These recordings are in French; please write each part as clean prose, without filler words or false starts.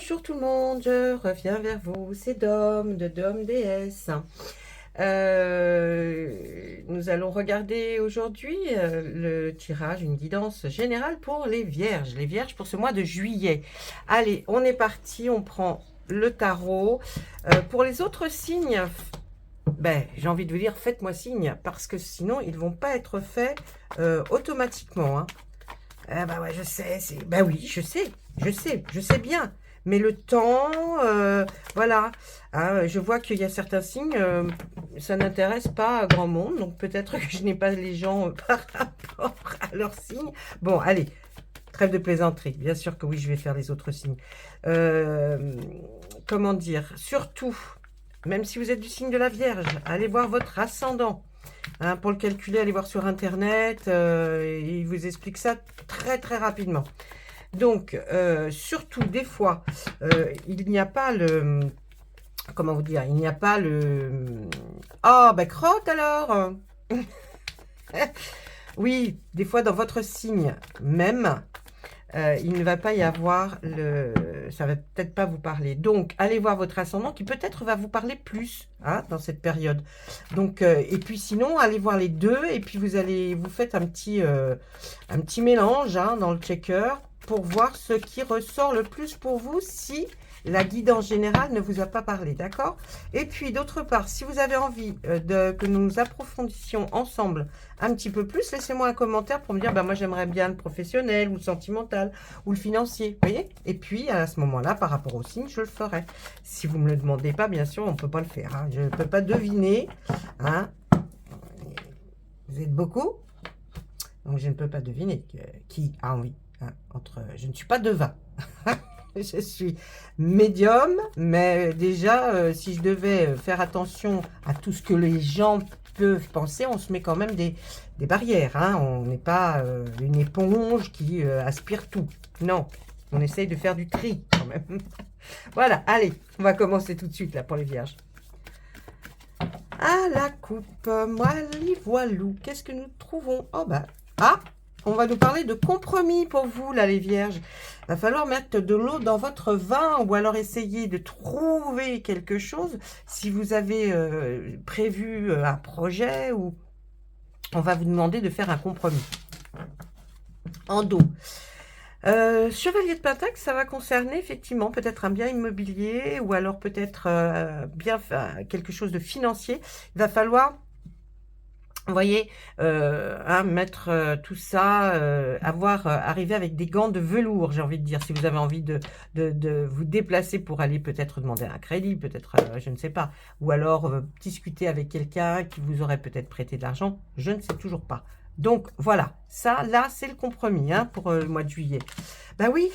Bonjour tout le monde, je reviens vers vous, c'est Dom de Dom DS. Nous allons regarder aujourd'hui le tirage, une guidance générale pour les vierges pour ce mois de juillet. Allez, on est parti, on prend le tarot. Pour les autres signes, ben, j'ai envie de vous dire, faites-moi signe, parce que sinon ils ne vont pas être faits automatiquement. Hein. Ah bah ouais, je sais, bah oui, je sais bien. Mais le temps, voilà. Hein, je vois qu'il y a certains signes, ça n'intéresse pas grand monde. Donc peut-être que je n'ai pas les gens par rapport à leurs signes. Bon, allez, trêve de plaisanterie. Bien sûr que oui, je vais faire les autres signes. Comment dire? Surtout, même si vous êtes du signe de la Vierge, allez voir votre ascendant. Hein, pour le calculer, allez voir sur Internet. Il vous explique ça très très rapidement. Donc, surtout, des fois, il n'y a pas le... Comment vous dire? Il n'y a pas le... Oh, ben crotte alors. Oui, des fois, dans votre signe même, il ne va pas y avoir le... Ça va peut-être pas vous parler. Donc, allez voir votre ascendant qui peut-être va vous parler plus hein, dans cette période. Donc, et puis sinon, allez voir les deux et puis vous faites un petit mélange hein, dans le checker pour voir ce qui ressort le plus pour vous si la guidance générale ne vous a pas parlé, d'accord? Et puis, d'autre part, si vous avez envie que nous approfondissions ensemble un petit peu plus, laissez-moi un commentaire pour me dire, bah, moi, j'aimerais bien le professionnel ou le sentimental ou le financier, vous voyez? Et puis, à ce moment-là, par rapport au signe, je le ferai. Si vous ne me le demandez pas, bien sûr, on ne peut pas le faire. Hein. Je ne peux pas deviner. Hein. Vous êtes beaucoup, donc je ne peux pas deviner qui a envie. Hein, je ne suis pas devin. Je suis médium, mais déjà, si je devais faire attention à tout ce que les gens peuvent penser, on se met quand même des barrières. Hein. On n'est pas une éponge qui aspire tout. Non, on essaye de faire du tri quand même. Voilà, allez, on va commencer tout de suite là pour les vierges. À la coupe, moili voilou, qu'est-ce que nous trouvons? Oh bah, ah, on va nous parler de compromis pour vous, là, les vierges. Il va falloir mettre de l'eau dans votre vin ou alors essayer de trouver quelque chose. Si vous avez prévu un projet ou on va vous demander de faire un compromis. En dos. Chevalier de Pentacle, ça va concerner effectivement peut-être un bien immobilier ou alors peut-être quelque chose de financier. Il va falloir... Vous voyez, hein, mettre tout ça, arriver avec des gants de velours, j'ai envie de dire, si vous avez envie de vous déplacer pour aller peut-être demander un crédit, peut-être, je ne sais pas, ou alors discuter avec quelqu'un qui vous aurait peut-être prêté de l'argent, je ne sais toujours pas. Donc, voilà, ça, là, c'est le compromis hein, pour le mois de juillet. Ben oui,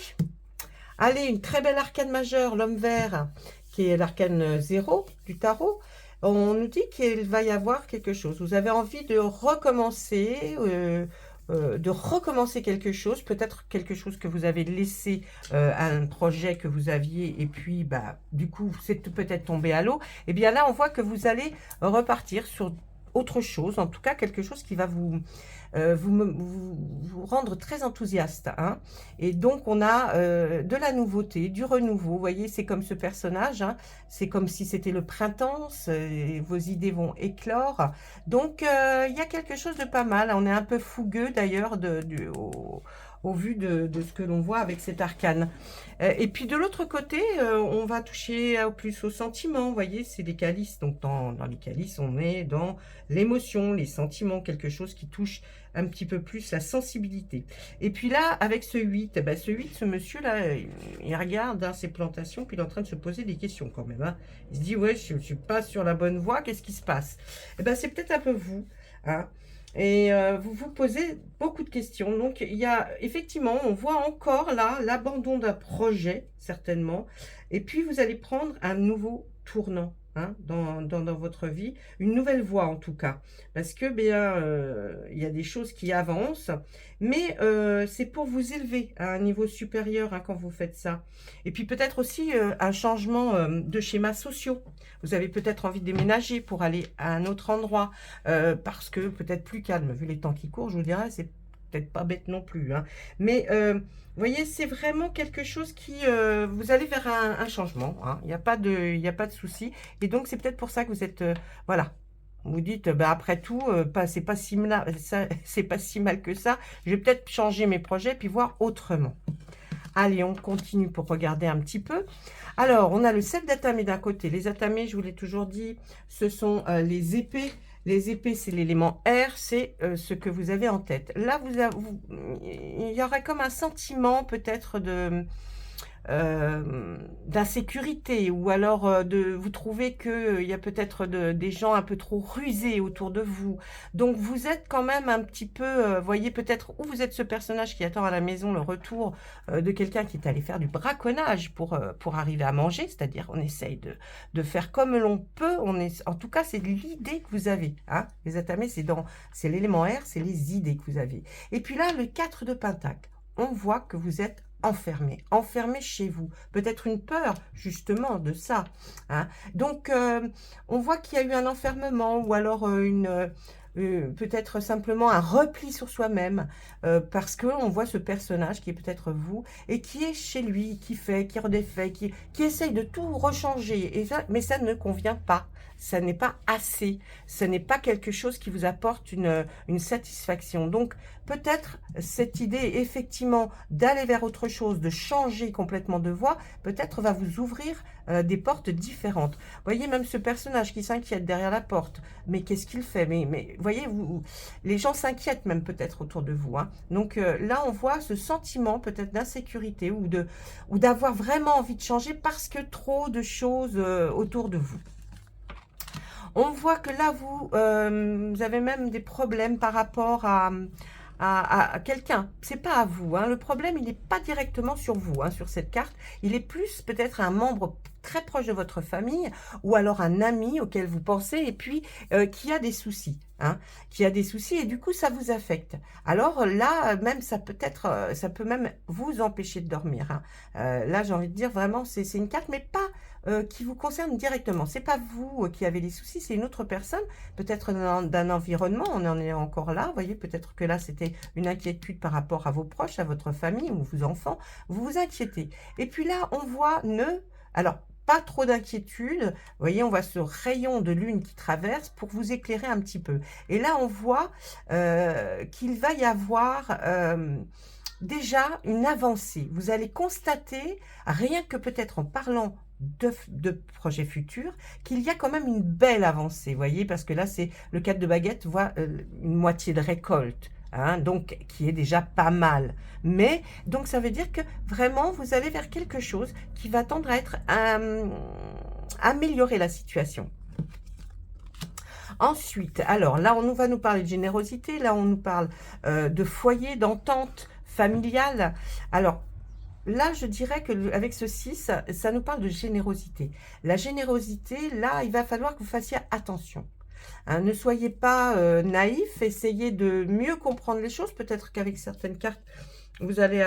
allez, une très belle arcane majeure, l'homme vert, qui est l'arcane 0 du tarot. On nous dit qu'il va y avoir quelque chose. Vous avez envie de recommencer quelque chose, peut-être quelque chose que vous avez laissé à un projet que vous aviez et puis bah, du coup c'est peut-être tombé à l'eau. Et bien là on voit que vous allez repartir sur autre chose, en tout cas quelque chose qui va vous rendre très enthousiaste. Hein. Et donc, on a de la nouveauté, du renouveau. Vous voyez, c'est comme ce personnage. Hein. C'est comme si c'était le printemps. Vos idées vont éclore. Donc, il y a quelque chose de pas mal. On est un peu fougueux, d'ailleurs, au vu de ce que l'on voit avec cet arcane. Et puis, de l'autre côté, on va toucher plus aux sentiments. Vous voyez, c'est des calices. Donc, dans les calices, on est dans l'émotion, les sentiments, quelque chose qui touche un petit peu plus la sensibilité. Et puis là, avec ce 8, ben ce monsieur-là, il regarde hein, ses plantations, puis il est en train de se poser des questions quand même. Hein. Il se dit, ouais, je ne suis pas sur la bonne voie, qu'est-ce qui se passe? Et ben c'est peut-être un peu vous. Hein. Et vous vous posez beaucoup de questions. Donc, il y a effectivement, on voit encore là l'abandon d'un projet, certainement. Et puis, vous allez prendre un nouveau tournant. Hein, dans votre vie, une nouvelle voie en tout cas, parce que bien il y a des choses qui avancent, mais c'est pour vous élever à un niveau supérieur hein, quand vous faites ça. Et puis peut-être aussi un changement de schémas sociaux. Vous avez peut-être envie de déménager pour aller à un autre endroit, parce que peut-être plus calme, vu les temps qui courent, je vous dirais, c'est peut-être pas bête non plus, hein. Mais vous voyez, c'est vraiment quelque chose qui... vous allez vers un changement, hein. Il y a pas de souci. Et donc, c'est peut-être pour ça que vous êtes... voilà. Vous dites, bah, après tout, c'est pas si mal, c'est pas si mal que ça. Je vais peut-être changer mes projets puis voir autrement. Allez, on continue pour regarder un petit peu. Alors, on a le 7 d'atamé d'un côté. Les atamés, je vous l'ai toujours dit, ce sont les épées. Les épées, c'est l'élément air, c'est ce que vous avez en tête. Là, il y aurait comme un sentiment peut-être d'insécurité, ou alors vous trouvez qu'il y a peut-être des gens un peu trop rusés autour de vous. Donc vous êtes quand même un petit peu, voyez peut-être, ou vous êtes ce personnage qui attend à la maison le retour de quelqu'un qui est allé faire du braconnage pour arriver à manger, c'est-à-dire on essaye de faire comme l'on peut, en tout cas c'est l'idée que vous avez, hein. Les atamés, c'est l'élément air, c'est les idées que vous avez. Et puis là, le 4 de pentacle, on voit que vous êtes enfermé chez vous. Peut-être une peur, justement, de ça, hein. Donc, on voit qu'il y a eu un enfermement, ou alors peut-être simplement un repli sur soi-même, parce qu'on voit ce personnage qui est peut-être vous, et qui est chez lui, qui fait, qui redéfait, qui essaye de tout rechanger, mais ça ne convient pas. Ça n'est pas assez, ce n'est pas quelque chose qui vous apporte une satisfaction. Donc, peut-être cette idée, effectivement, d'aller vers autre chose, de changer complètement de voie, peut-être va vous ouvrir des portes différentes. Vous voyez, même ce personnage qui s'inquiète derrière la porte, mais qu'est-ce qu'il fait? Mais voyez, les gens s'inquiètent même peut-être autour de vous, hein. Donc là, on voit ce sentiment peut-être d'insécurité, ou d'avoir vraiment envie de changer parce que trop de choses autour de vous. On voit que là, vous avez même des problèmes par rapport à quelqu'un. C'est pas à vous, hein. Le problème, il n'est pas directement sur vous, hein, sur cette carte. Il est plus peut-être un membre très proche de votre famille, ou alors un ami auquel vous pensez, et puis qui a des soucis, hein, qui a des soucis, et du coup ça vous affecte. Alors là, même ça peut même vous empêcher de dormir, hein. Là, j'ai envie de dire vraiment, c'est une carte, mais pas qui vous concerne directement. C'est pas vous qui avez des soucis, c'est une autre personne, peut-être d'un environnement. On en est encore là, vous voyez, peut-être que là c'était une inquiétude par rapport à vos proches, à votre famille ou vos enfants. Vous vous inquiétez. Et puis là, on voit alors, pas trop d'inquiétude. Vous voyez, on voit ce rayon de lune qui traverse pour vous éclairer un petit peu. Et là, on voit qu'il va y avoir déjà une avancée. Vous allez constater, rien que peut-être en parlant de projets futurs, qu'il y a quand même une belle avancée, vous voyez, parce que là, c'est le 4 de baguette, voit une moitié de récolte, hein, donc qui est déjà pas mal. Mais, donc ça veut dire que vraiment, vous allez vers quelque chose qui va tendre à être améliorer la situation. Ensuite, alors là, on va nous parler de générosité, là, on nous parle de foyer, d'entente familiale. Alors, là, je dirais qu'avec ce 6, ça nous parle de générosité. La générosité, là, il va falloir que vous fassiez attention, hein. Ne soyez pas naïf, essayez de mieux comprendre les choses. Peut-être qu'avec certaines cartes, vous allez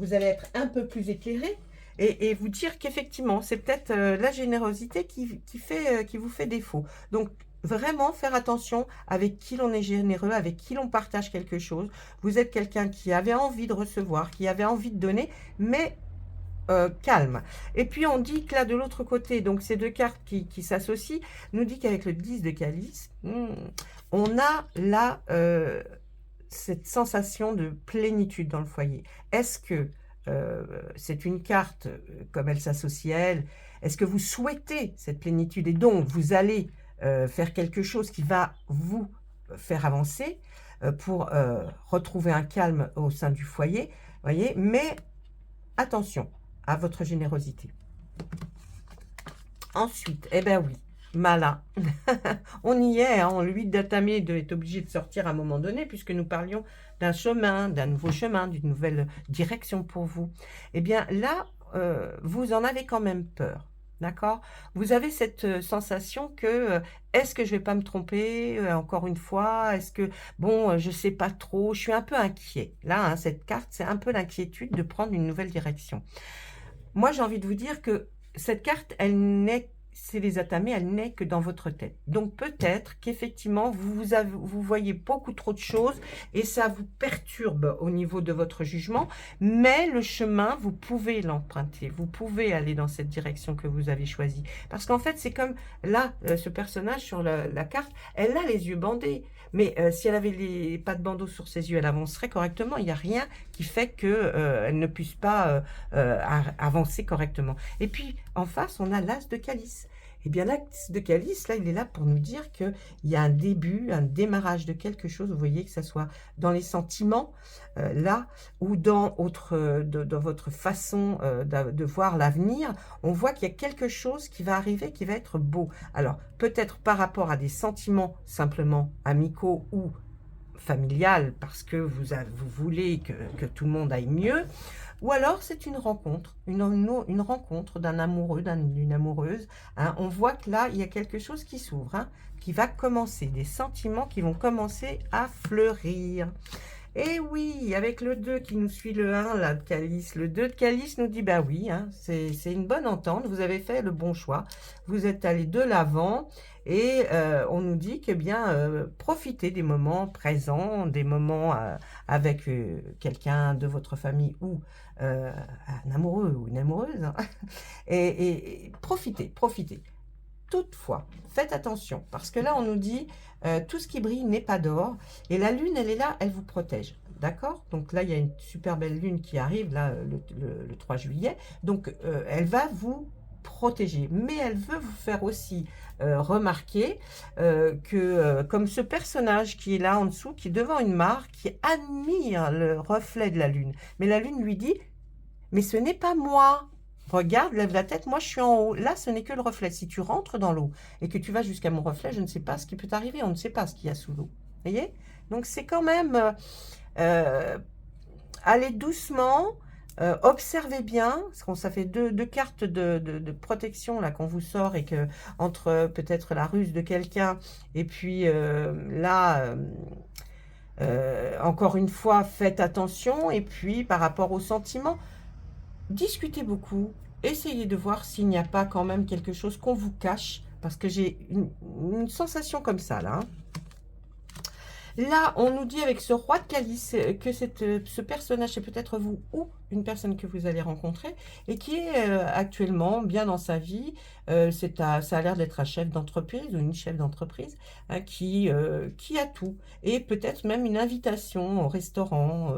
être un peu plus éclairé, et vous dire qu'effectivement, c'est peut-être la générosité qui vous fait défaut. Donc, vraiment faire attention avec qui l'on est généreux, avec qui l'on partage quelque chose. Vous êtes quelqu'un qui avait envie de recevoir, qui avait envie de donner, mais calme. Et puis on dit que là de l'autre côté, donc ces deux cartes qui s'associent, nous dit qu'avec le 10 de calice, on a là cette sensation de plénitude dans le foyer. Est-ce que c'est une carte, comme elle s'associe à elle, est-ce que vous souhaitez cette plénitude, et donc vous allez faire quelque chose qui va vous faire avancer pour retrouver un calme au sein du foyer, voyez, mais attention à votre générosité. Ensuite, eh bien oui, malin, on y est, hein, l'huile d'atamé est obligé de sortir à un moment donné, puisque nous parlions d'un chemin, d'un nouveau chemin, d'une nouvelle direction pour vous. Eh bien là, vous en avez quand même peur. D'accord? Vous avez cette sensation que, est-ce que je vais pas me tromper encore une fois? Est-ce que, bon, je sais pas trop, je suis un peu inquiet. Là, hein, cette carte, c'est un peu l'inquiétude de prendre une nouvelle direction. Moi, j'ai envie de vous dire que cette carte, c'est les atamées, elle n'est que dans votre tête. Donc peut-être qu'effectivement, vous voyez beaucoup trop de choses et ça vous perturbe au niveau de votre jugement, mais le chemin, vous pouvez l'emprunter, vous pouvez aller dans cette direction que vous avez choisie. Parce qu'en fait, c'est comme là, ce personnage sur la carte, elle a les yeux bandés. Mais si elle avait pas de bandeau sur ses yeux, elle avancerait correctement. Il n'y a rien qui fait qu'elle ne puisse pas avancer correctement. Et puis, en face, on a l'as de calice. Eh bien, l'as de calice, là, il est là pour nous dire qu'il y a un début, un démarrage de quelque chose. Vous voyez que ça soit dans les sentiments, là, ou dans votre façon de voir l'avenir. On voit qu'il y a quelque chose qui va arriver, qui va être beau. Alors, peut-être par rapport à des sentiments simplement amicaux ou familial parce que vous voulez que tout le monde aille mieux, ou alors c'est une rencontre, une rencontre d'un amoureux, d'une amoureuse. Hein. On voit que là, il y a quelque chose qui s'ouvre, hein, qui va commencer, des sentiments qui vont commencer à fleurir. Et oui, avec le 2 qui nous suit le 1, là, de calice, le 2 de calice nous dit, bah oui, hein, c'est une bonne entente, vous avez fait le bon choix, vous êtes allé de l'avant, et on nous dit que bien, profitez des moments présents, des moments avec quelqu'un de votre famille ou un amoureux ou une amoureuse, hein, et profitez, profitez. Toutefois, faites attention, parce que là, on nous dit, tout ce qui brille n'est pas d'or, et la lune, elle est là, elle vous protège. D'accord? Donc là, il y a une super belle lune qui arrive, là, le 3 juillet. Donc, elle va vous protéger, mais elle veut vous faire aussi remarquer que, comme ce personnage qui est là en dessous, qui est devant une mare, qui admire le reflet de la lune. Mais la lune lui dit, mais ce n'est pas moi. Regarde, lève la tête, moi je suis en haut. Là, ce n'est que le reflet. Si tu rentres dans l'eau et que tu vas jusqu'à mon reflet, je ne sais pas ce qui peut t'arriver. On ne sait pas ce qu'il y a sous l'eau. Vous voyez? Donc, c'est quand même aller doucement, observez bien, parce qu'on ça fait deux cartes de protection là qu'on vous sort et que entre peut-être la ruse de quelqu'un et puis là... encore une fois, faites attention et puis par rapport aux sentiments, discutez beaucoup, essayez de voir s'il n'y a pas quand même quelque chose qu'on vous cache, parce que j'ai une sensation comme ça, là. Hein. Là, on nous dit avec ce roi de calice que ce personnage, c'est peut-être vous ou une personne que vous allez rencontrer et qui est actuellement bien dans sa vie. Ça a l'air d'être un chef d'entreprise ou une chef d'entreprise hein, qui a tout. Et peut-être même une invitation au restaurant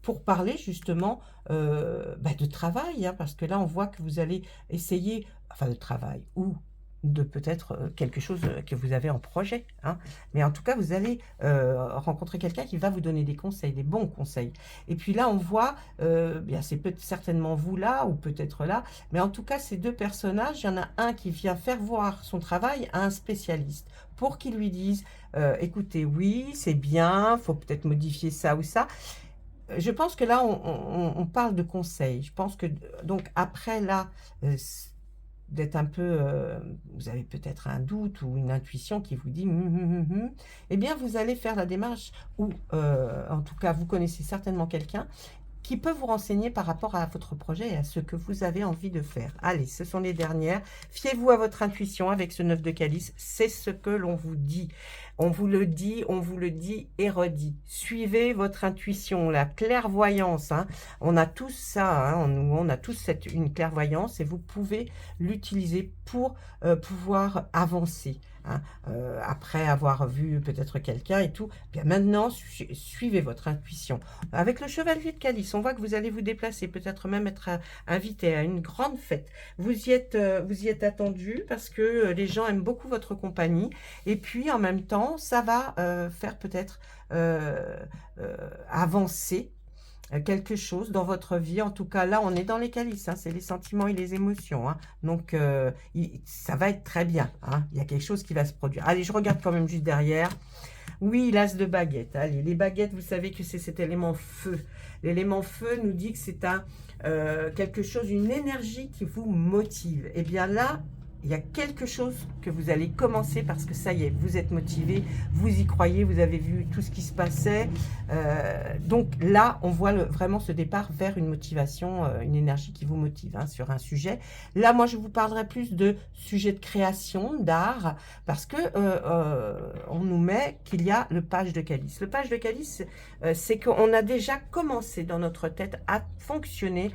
pour parler justement de travail. Hein, parce que là, on voit que vous allez essayer, enfin de travail, ou de peut-être quelque chose que vous avez en projet. Hein. Mais en tout cas, vous allez rencontrer quelqu'un qui va vous donner des conseils, des bons conseils. Et puis là, on voit, bien c'est certainement vous là, ou peut-être là, mais en tout cas, ces deux personnages, il y en a un qui vient faire voir son travail à un spécialiste pour qu'il lui dise, écoutez, oui, c'est bien, il faut peut-être modifier ça ou ça. Je pense que là, on parle de conseils. Je pense que, donc après là, d'être un peu, vous avez peut-être un doute ou une intuition qui vous dit eh bien vous allez faire la démarche ou en tout cas vous connaissez certainement quelqu'un qui peut vous renseigner par rapport à votre projet et à ce que vous avez envie de faire. Allez, ce sont les dernières. Fiez-vous à votre intuition avec ce 9 de calice. C'est ce que l'on vous dit. On vous le dit et redit. Suivez votre intuition, la clairvoyance. Hein. On a tous ça, hein. On a tous une clairvoyance et vous pouvez l'utiliser pour pouvoir avancer. Hein, après avoir vu peut-être quelqu'un et tout, bien maintenant, suivez votre intuition. Avec le chevalier de calice, on voit que vous allez vous déplacer, peut-être même être invité à une grande fête. Vous y êtes attendu parce que les gens aiment beaucoup votre compagnie. Et puis, en même temps, ça va faire peut-être avancer quelque chose dans votre vie. En tout cas, là, on est dans les calices. Hein, c'est les sentiments et les émotions. Hein. Donc, ça va être très bien. Hein. Il y a quelque chose qui va se produire. Allez, je regarde quand même juste derrière. Oui, l'as de baguette. Allez, les baguettes, vous savez que c'est cet élément feu. L'élément feu nous dit que c'est quelque chose, une énergie qui vous motive. Et bien là, il y a quelque chose que vous allez commencer parce que ça y est, vous êtes motivé, vous y croyez, vous avez vu tout ce qui se passait. Donc là, on voit vraiment ce départ vers une motivation, une énergie qui vous motive hein, sur un sujet. Là, moi, je vous parlerai plus de sujet de création, d'art, parce que on nous met qu'il y a le page de calice. Le page de calice, c'est qu'on a déjà commencé dans notre tête à fonctionner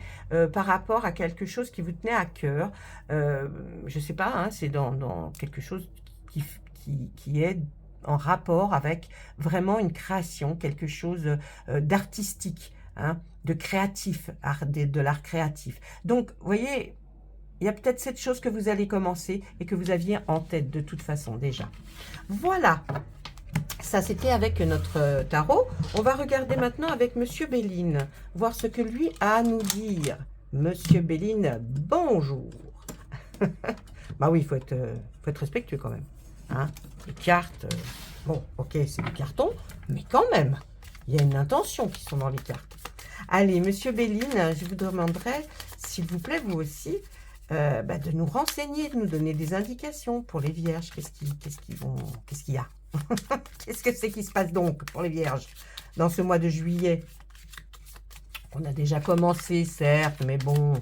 par rapport à quelque chose qui vous tenait à cœur. Je sais pas, hein, c'est dans quelque chose qui est en rapport avec vraiment une création, quelque chose d'artistique, hein, de créatif, de l'art créatif. Donc, vous voyez, il y a peut-être cette chose que vous allez commencer et que vous aviez en tête de toute façon déjà. Voilà, ça c'était avec notre tarot. On va regarder maintenant avec Monsieur Béline, voir ce que lui a à nous dire. Monsieur Béline, bonjour. Bah oui, il faut être respectueux quand même. Hein, les cartes, bon, ok, c'est du carton, mais quand même, il y a une intention qui sont dans les cartes. Allez, Monsieur Béline, je vous demanderai, s'il vous plaît, vous aussi, de nous renseigner, de nous donner des indications pour les vierges. Qu'est-ce qu'il y a? Qu'est-ce que c'est qui se passe donc pour les vierges dans ce mois de juillet? On a déjà commencé, certes, mais bon...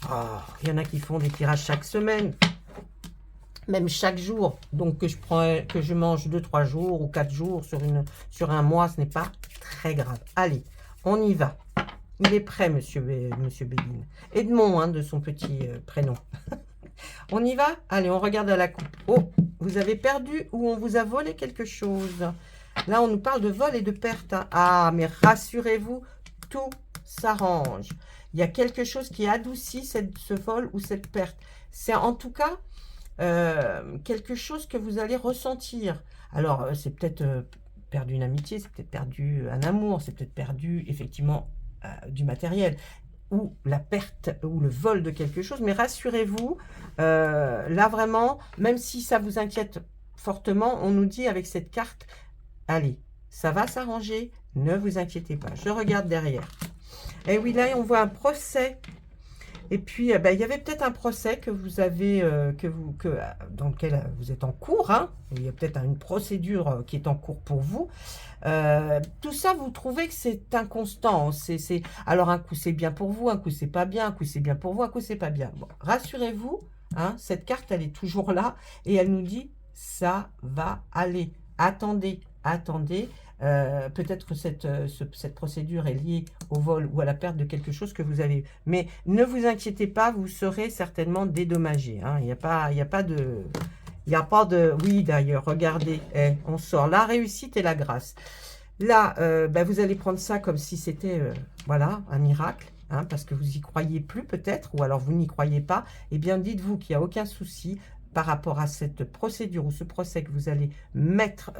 Oh, il y en a qui font des tirages chaque semaine, même chaque jour. Donc que je mange 2-3 jours ou 4 jours sur un mois, ce n'est pas très grave. Allez, on y va. Il est prêt, Monsieur Béline. Edmond, hein, de son petit prénom. On y va? Allez, on regarde à la coupe. Oh, vous avez perdu ou on vous a volé quelque chose? Là, on nous parle de vol et de perte. Hein. Ah, mais rassurez-vous, tout s'arrange. Il y a quelque chose qui adoucit ce vol ou cette perte. C'est en tout cas quelque chose que vous allez ressentir. Alors, c'est peut-être perdu une amitié, c'est peut-être perdu un amour, c'est peut-être perdu effectivement du matériel ou la perte ou le vol de quelque chose. Mais rassurez-vous, là vraiment, même si ça vous inquiète fortement, on nous dit avec cette carte, allez, ça va s'arranger, ne vous inquiétez pas. Je regarde derrière. Et oui, là, on voit un procès. Et puis, il y avait peut-être un procès que vous avez, dans lequel vous êtes en cours. Hein. Il y a peut-être une procédure qui est en cours pour vous. Tout ça, vous trouvez que c'est inconstant. Alors, un coup, c'est bien pour vous, un coup, c'est pas bien, un coup, c'est bien pour vous, un coup, c'est pas bien. Bon, rassurez-vous, hein, cette carte, elle est toujours là. Et elle nous dit, ça va aller. Attendez, attendez. Peut-être que cette procédure est liée au vol ou à la perte de quelque chose que vous avez. Mais ne vous inquiétez pas, vous serez certainement dédommagé. Hein. Il n'y a pas de... Oui, d'ailleurs, regardez, on sort la réussite et la grâce. Là, vous allez prendre ça comme si c'était, voilà, un miracle. Hein, parce que vous y croyez plus peut-être, ou alors vous n'y croyez pas. Eh bien, dites-vous qu'il n'y a aucun souci par rapport à cette procédure ou ce procès que vous allez mettre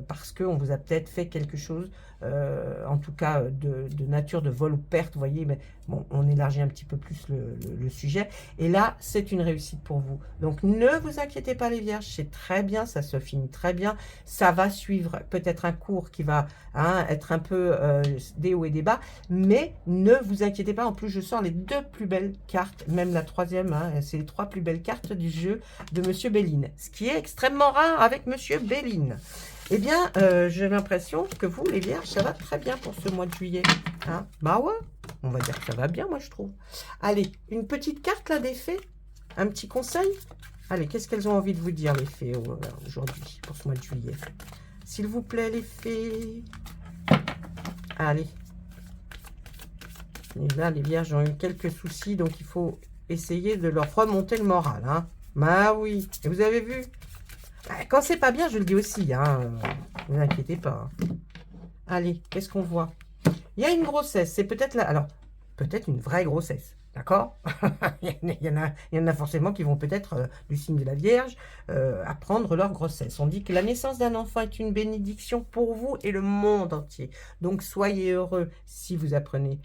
parce qu'on vous a peut-être fait quelque chose, en tout cas de nature de vol ou perte, vous voyez, mais bon, on élargit un petit peu plus le sujet. Et là, c'est une réussite pour vous. Donc, ne vous inquiétez pas les vierges, c'est très bien, ça se finit très bien. Ça va suivre peut-être un cours qui va être un peu des hauts et des bas, mais ne vous inquiétez pas. En plus, je sors les 2 plus belles cartes, même la 3e, hein, c'est les 3 plus belles cartes du jeu de Monsieur Béline, ce qui est extrêmement rare avec Monsieur Béline. Eh bien, j'ai l'impression que vous, les vierges, ça va très bien pour ce mois de juillet. Hein, bah ouais, on va dire que ça va bien, moi, je trouve. Allez, une petite carte, là, des fées. Un petit conseil. Allez, qu'est-ce qu'elles ont envie de vous dire, les fées, aujourd'hui, pour ce mois de juillet? S'il vous plaît, les fées. Allez. Et là, les vierges ont eu quelques soucis, donc il faut essayer de leur remonter le moral. Hein. Bah oui. Et vous avez vu? Quand c'est pas bien, je le dis aussi. Hein. Ne vous inquiétez pas. Allez, qu'est-ce qu'on voit? Il y a une grossesse. C'est peut-être là. Alors, peut-être une vraie grossesse. D'accord? il y en a forcément qui vont peut-être, du signe de la Vierge, apprendre leur grossesse. On dit que la naissance d'un enfant est une bénédiction pour vous et le monde entier. Donc, soyez heureux si vous apprenez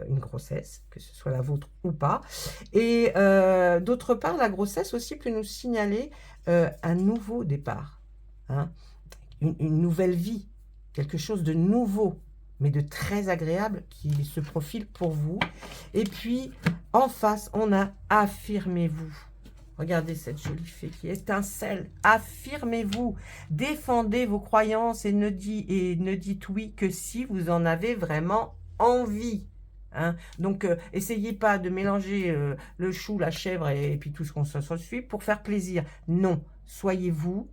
une grossesse, que ce soit la vôtre ou pas. Et d'autre part, la grossesse aussi peut nous signaler un nouveau départ, hein, une nouvelle vie, quelque chose de nouveau, mais de très agréable qui se profile pour vous. Et puis, en face, on a affirmez-vous. Regardez cette jolie fée qui étincelle. Affirmez-vous, défendez vos croyances et ne dites oui que si vous en avez vraiment envie. Hein. Donc, essayez pas de mélanger le chou, la chèvre et puis tout ce qu'on se suit pour faire plaisir. Non, soyez vous,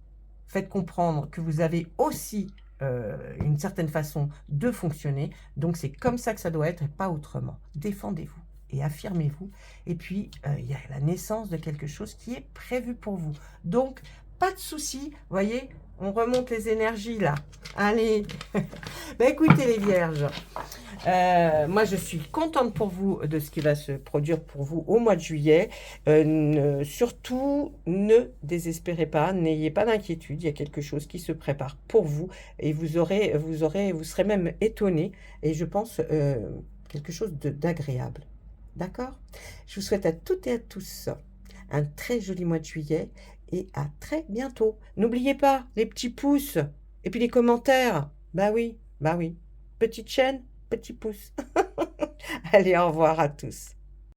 faites comprendre que vous avez aussi une certaine façon de fonctionner. Donc, c'est comme ça que ça doit être et pas autrement. Défendez-vous et affirmez-vous. Et puis, il y a la naissance de quelque chose qui est prévu pour vous. Donc, pas de souci, voyez, on remonte les énergies là. Allez, ben, écoutez les vierges, moi je suis contente pour vous de ce qui va se produire pour vous au mois de juillet. Surtout, ne désespérez pas, n'ayez pas d'inquiétude, il y a quelque chose qui se prépare pour vous et vous serez même étonné et je pense quelque chose d'agréable. D'accord? Je vous souhaite à toutes et à tous un très joli mois de juillet et à très bientôt. N'oubliez pas les petits pouces et puis les commentaires. Bah oui, bah oui. Petite chaîne, petit pouce. Allez, au revoir à tous.